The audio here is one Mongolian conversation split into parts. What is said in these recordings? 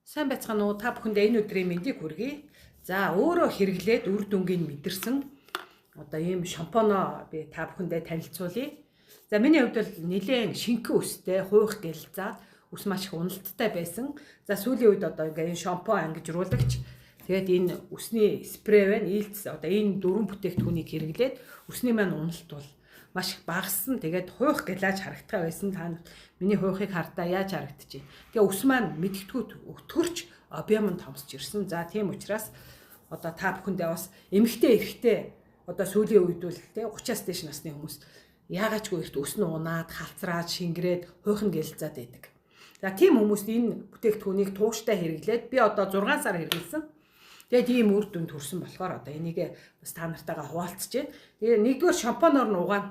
Сайн байцгаана уу? Та бүхэндээ энэ өдрийн мэндийг хүргэе. За өөрөө хэрэглээд үр дүнгийг мэдэрсэн одоо ийм шампуноо би та бүхэндээ танилцуулъя. За миний хувьд бол нэлээд шинхэн өстэй, хуйх гэлзаад ус маш их уналттай байсан. За сүүлийн үед одоо ингээ энэ шампунь ангижруулагч тэгээд энэ усны спрей байна. Ийц одоо энэ дөрвөн бүтээгдэхүүнийг хэрэглээд усны маань уналт бол маш их багассан. Тэгээд хуйх гэлааж харагдах байсан. Та миний хуйхыг хардаа яаж харагдчих. Тэгээ ус маань мэдгэдэггүй өтгөрч объем нь томсч ирсэн. За тийм учраас одоо та бүхэндээ бас эмэгтэй эрэгтэй одоо сүүлийн үед бол тэ 30-аас дээш насны хүмүүс яагаачгүй ихт ус нь унаад, халцраад, шингрээд хуйхан гэлзаад байдаг. За тийм хүмүүст энэ бүтээгдэхүүнийг тууштай хэрэглээд би одоо 6 сар хэрэглэсэн. Тэгээд ийм үр дүнд хүрсэн болохоор одоо энийг бас та нартайгаа хуваалцаж байна. Тэгээ нэгдүгээр шампуноор нь угаана.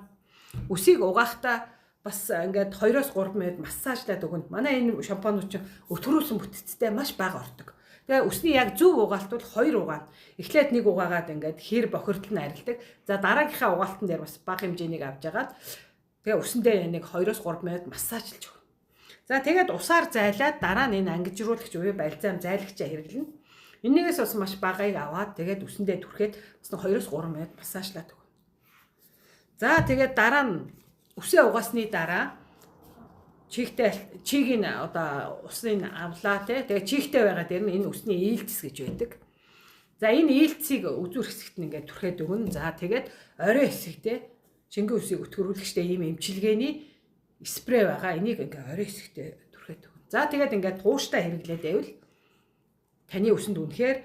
Үсийг угаахдаа бас ингээд 2-3 минут массажлаад өгнө. Манай энэ шампунууд чинь өтгөрүүлсэн бүтцтэй маш бага ордог. Тэгээ үсний яг зөв угаалт бол 2 угаана. Эхлээд нэг угаагаад ингээд хэр бохирдол нь арилдаг. За дараагийнхаа угаалтан дээр бас бага хэмжээнийг авч агаад тэгээ үсэндээ нэг 2-3 минут массажлж өгнө. За тэгээд усаар зайлаад дараа нь энэ ангижруулагч буюу бальзам зайлагчаа хэрэглэнэ. Энийгээс бас маш багыг аваад тэгээд үсэндээ түрхээд бас 2-3 минут массажлаад өгнө. За тэгээд дараа нь үсээ угаасны дараа чийг нь одоо усныг авлаа тэгээ чийгтэй байгаа дээр нь энэ үсний ээлцс гэж байдаг. За энэ ээлцсийг үзүүр хэсэгт нь ингээд түрхээд өгнө. За тэгээд орой хэсэгтээ шингэн үсийг өтгөрүүлэгчтэй ийм эмчилгээний спрей байгаа. Энийг ингээд орой хэсэгтээ түрхээд өгнө. За тэгээд ингээд тууштай хэрэглээд байвал таны үсэнд үнэхээр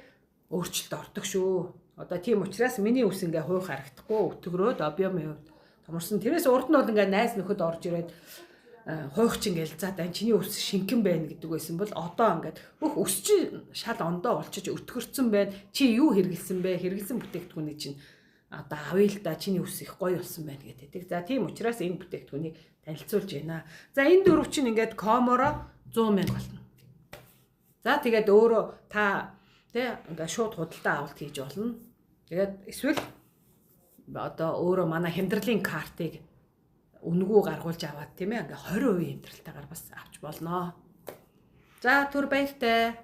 өөрчлөлт ордог шүү. Одоо тийм учраас миний үс ингээ хуйх харагдахгүй өтгөрөөд объемын хувьд томорсон. Тэрээс урд нь бол ингээ найз нөхөд орж ирээд хуйх чинь гэлзаад энэ чиний үс шинхэн байна гэдэг байсан бол одоо ингээд бүх үс чинь шал ондоо болчих өтгөрцөн байна. Чи юу хэрэгэлсэн бэ? Хэрэгэлсэн бүтээгдэхүүний чинь одоо авъя л да чиний үс их гоё болсон байна гэдэг. За тийм учраас энэ бүтээгдэхүүнийг танилцуулж байна. За энэ дөрөв чинь ингээд коморо 100,000 болно. За тэгээд өөрөө та тэ ингээд шууд худалдаа авалт хийж болно. Тэгээд эсвэл одоо өөрөө манай хямдралын картыг үнгүү гаргуулж аваад тийм ээ ингээ 20% хямдралтайгаар бас авч болно. За түр баяртай.